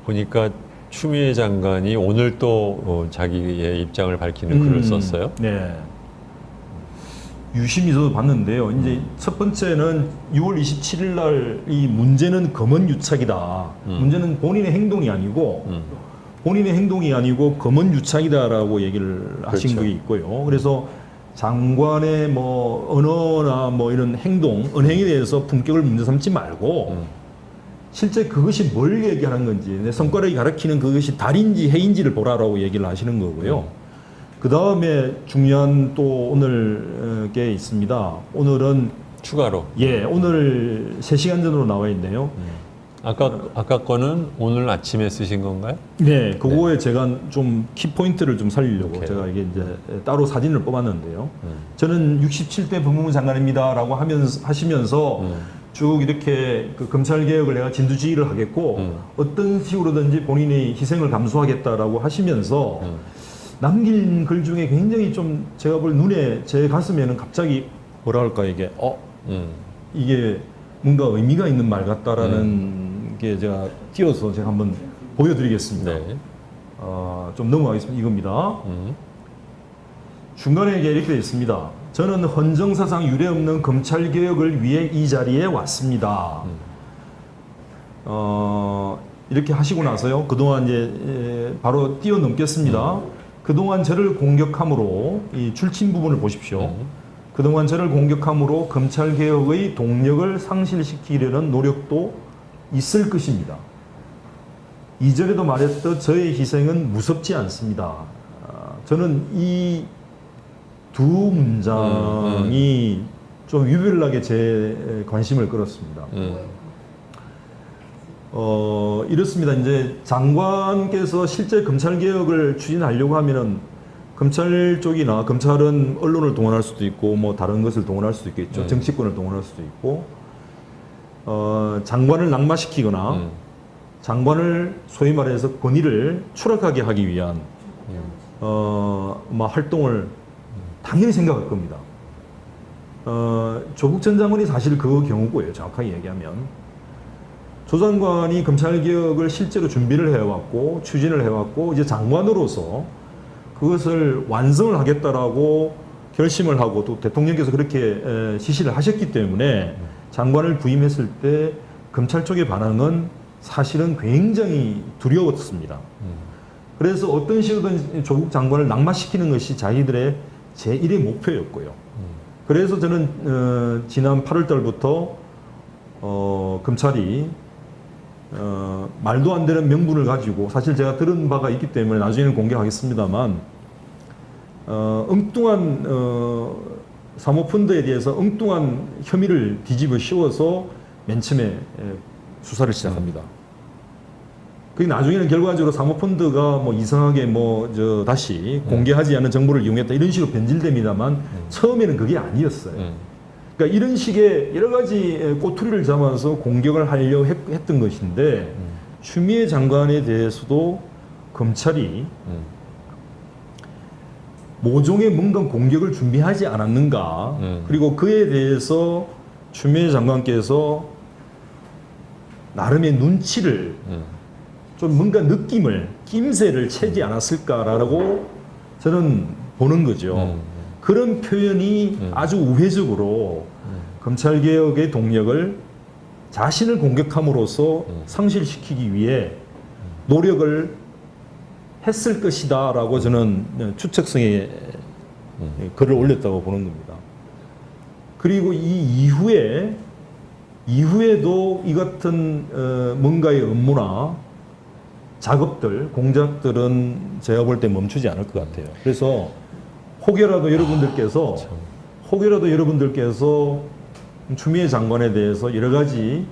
보니까 추미애 장관이 오늘 또 자기의 입장을 밝히는 글을 썼어요. 네. 유심히 저도 봤는데요. 이제 첫 번째는 6월 27일 날 이 문제는 검언 유착이다. 문제는 본인의 행동이 아니고 검언 유착이다라고 얘기를 하신 그렇죠. 게 있고요. 그래서 장관의 뭐 언어나 뭐 이런 행동, 언행에 대해서 품격을 문제 삼지 말고 실제 그것이 뭘 얘기하는 건지, 내 손가락이 가리키는 그것이 달인지 해인지를 보라라고 얘기를 하시는 거고요. 그 다음에 중요한 또 오늘 게 있습니다. 오늘은 추가로. 오늘 3시간 전으로 나와 있네요. 아까 거는 오늘 아침에 쓰신 건가요? 네, 그거에 제가 좀 키포인트를 좀 살리려고 오케이. 제가 이게 이제 따로 사진을 뽑았는데요. 저는 67대 법무부 장관입니다라고 하시면서 쭉 이렇게 그 검찰 개혁을 내가 진두지휘를 하겠고 어떤 식으로든지 본인의 희생을 감수하겠다라고 하시면서 남긴 글 중에 굉장히 좀 제가 볼 눈에 제 가슴에는 갑자기 뭐라 할까 이게 이게 뭔가 의미가 있는 말 같다라는 게 제가 띄어서 제가 한번 보여드리겠습니다. 네. 좀 넘어가겠습니다. 이겁니다. 중간에 이게 이렇게 되어 있습니다. 저는 헌정사상 유례없는 검찰개혁을 위해 이 자리에 왔습니다. 이렇게 하시고 나서요. 그동안 이제 바로 뛰어넘겠습니다. 그동안 저를 공격함으로 이 출친 부분을 보십시오. 그동안 저를 공격함으로 검찰개혁의 동력을 상실시키려는 노력도 있을 것입니다. 이전에도 말했듯 저의 희생은 무섭지 않습니다. 저는 이 두 문장이 좀 유별나게 제 관심을 끌었습니다. 이렇습니다. 이제 장관께서 실제 검찰개혁을 추진하려고 하면은 검찰 쪽이나 검찰은 언론을 동원할 수도 있고 뭐 다른 것을 동원할 수도 있겠죠. 정치권을 동원할 수도 있고 장관을 낙마시키거나 장관을 소위 말해서 권위를 추락하게 하기 위한 활동을 당연히 생각할 겁니다. 조국 전 장관이 사실 그 경우고요. 정확하게 얘기하면 조 장관이 검찰개혁을 실제로 준비를 해왔고 추진을 해왔고 이제 장관으로서 그것을 완성을 하겠다라고 결심을 하고 또 대통령께서 그렇게 지시를 하셨기 때문에 장관을 부임했을 때 검찰 쪽의 반응은 사실은 굉장히 두려웠습니다. 그래서 어떤 식으로든 조국 장관을 낙마시키는 것이 자기들의 제1의 목표였고요. 그래서 저는 지난 8월 달부터 검찰이 말도 안 되는 명분을 가지고 사실 제가 들은 바가 있기 때문에 나중에는 공개하겠습니다만 엉뚱한 사모펀드에 대해서 엉뚱한 혐의를 뒤집어 씌워서 맨 처음에 수사를 시작합니다. 그게 나중에는 결과적으로 사모펀드가 뭐 이상하게 다시 공개하지 않은 정보를 이용했다 이런 식으로 변질됩니다만 처음에는 그게 아니었어요. 그러니까 이런 식의 여러 가지 꼬투리를 잡아서 공격을 하려고 했던 것인데 추미애 장관에 대해서도 검찰이 모종의 뭔가 공격을 준비하지 않았는가 그리고 그에 대해서 추미애 장관께서 나름의 눈치를 좀 뭔가 느낌을 낌새를 채지 않았을까라고 저는 보는 거죠. 그런 표현이 아주 우회적으로 검찰개혁의 동력을 자신을 공격함으로써 상실시키기 위해 노력을 했을 것이다 라고 저는 추측성의 글을 올렸다고 보는 겁니다. 그리고 이 이후에도 이 같은 뭔가의 업무나 작업들, 공작들은 제가 볼 때 멈추지 않을 것 같아요. 그래서 혹여라도 여러분들께서 추미애 장관에 대해서 여러 가지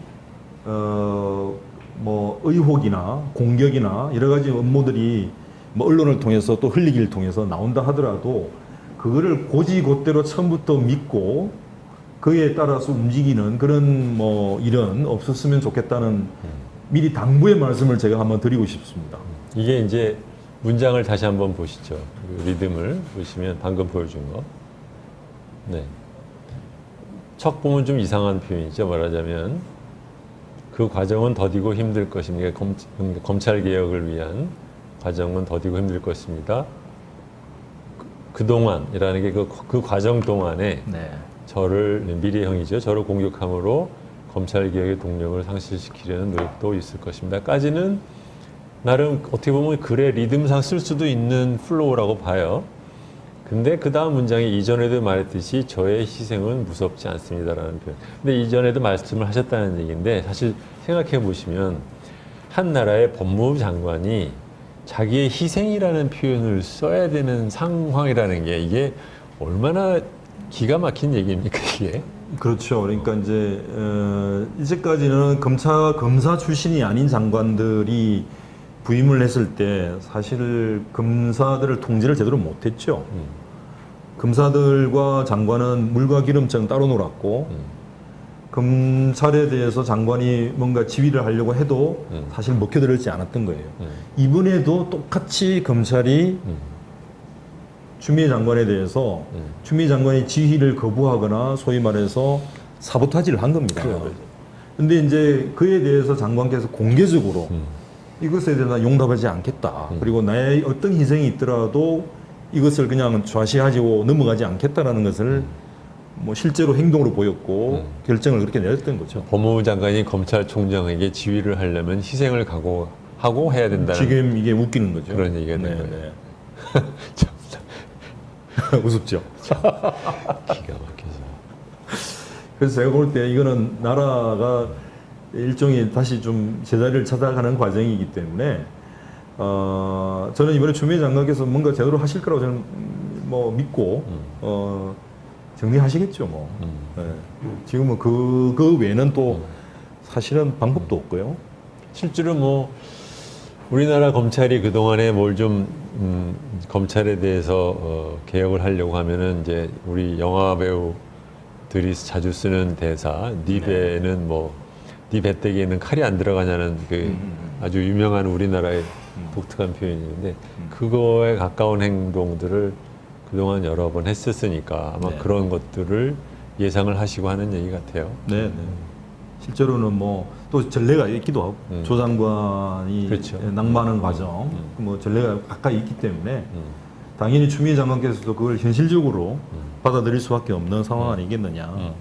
의혹이나 공격이나 여러 가지 업무들이 언론을 통해서 또 흘리기를 통해서 나온다 하더라도 그거를 곧이곧대로 처음부터 믿고 그에 따라서 움직이는 그런 일은 없었으면 좋겠다는 미리 당부의 말씀을 제가 한번 드리고 싶습니다. 이게 이제 문장을 다시 한번 보시죠. 그 리듬을 보시면 방금 보여준 거. 네. 척 보면 좀 이상한 표현이죠. 말하자면 그 과정은 더디고 힘들 것입니다. 검찰 개혁을 위한 과정은 더디고 힘들 것입니다. 그동안이라는 게 그 과정 동안에 네. 저를 미래형이죠. 저를 공격함으로 검찰 개혁의 동력을 상실시키려는 노력도 있을 것입니다. 까지는 나름 어떻게 보면 글의 리듬상 쓸 수도 있는 플로우라고 봐요. 근데 그 다음 문장이 이전에도 말했듯이 저의 희생은 무섭지 않습니다라는 표현. 근데 이전에도 말씀을 하셨다는 얘기인데 사실 생각해 보시면 한 나라의 법무부 장관이 자기의 희생이라는 표현을 써야 되는 상황이라는 게 이게 얼마나 기가 막힌 얘기입니까 이게? 그렇죠. 그러니까 이제 이제까지는 검사 출신이 아닌 장관들이 부임을 했을 때 사실 검사들을 통제를 제대로 못했죠. 검사들과 장관은 물과 기름처럼 따로 놀았고 검찰에 대해서 장관이 뭔가 지휘를 하려고 해도 사실 먹혀들지 않았던 거예요. 이번에도 똑같이 검찰이 추미애 장관에 대해서 추미애 장관이 지휘를 거부하거나 소위 말해서 사보타지를 한 겁니다. 근데 이제 그에 대해서 장관께서 공개적으로 이것에 대해서 용납하지 않겠다. 그리고 나의 어떤 희생이 있더라도 이것을 그냥 좌시하고 넘어가지 않겠다라는 것을 뭐 실제로 행동으로 보였고 결정을 그렇게 내렸던 거죠. 법무부 장관이 검찰총장에게 지휘를 하려면 희생을 각오하고 해야 된다는 지금 이게 웃기는 거죠. 그런 얘기가 된 네, 거예요. 네. 우습죠. 기가 막혀서. 그래서 제가 볼 때 이거는 나라가 일종의 다시 좀 제자리를 찾아가는 과정이기 때문에 저는 이번에 추미애 장관께서 뭔가 제대로 하실 거라고 저는 뭐 믿고 정리하시겠죠 뭐. 네. 지금은 그 외에는 또 사실은 방법도 없고요. 실제로 뭐 우리나라 검찰이 그 동안에 뭘 좀 검찰에 대해서 개혁을 하려고 하면은 이제 우리 영화 배우들이 자주 쓰는 대사, 네 배는 뭐 네 배때기에는 칼이 안 들어가냐는 그 아주 유명한 우리나라의 독특한 표현인데 그거에 가까운 행동들을 그동안 여러 번 했었으니까 아마 네. 그런 것들을 예상을 하시고 하는 얘기 같아요. 네, 네. 실제로는 뭐 또 전례가 있기도 하고 조 장관이 그렇죠. 낙마하는 과정 뭐 전례가 가까이 있기 때문에 당연히 추미애 장관께서도 그걸 현실적으로 받아들일 수밖에 없는 상황 아니겠느냐.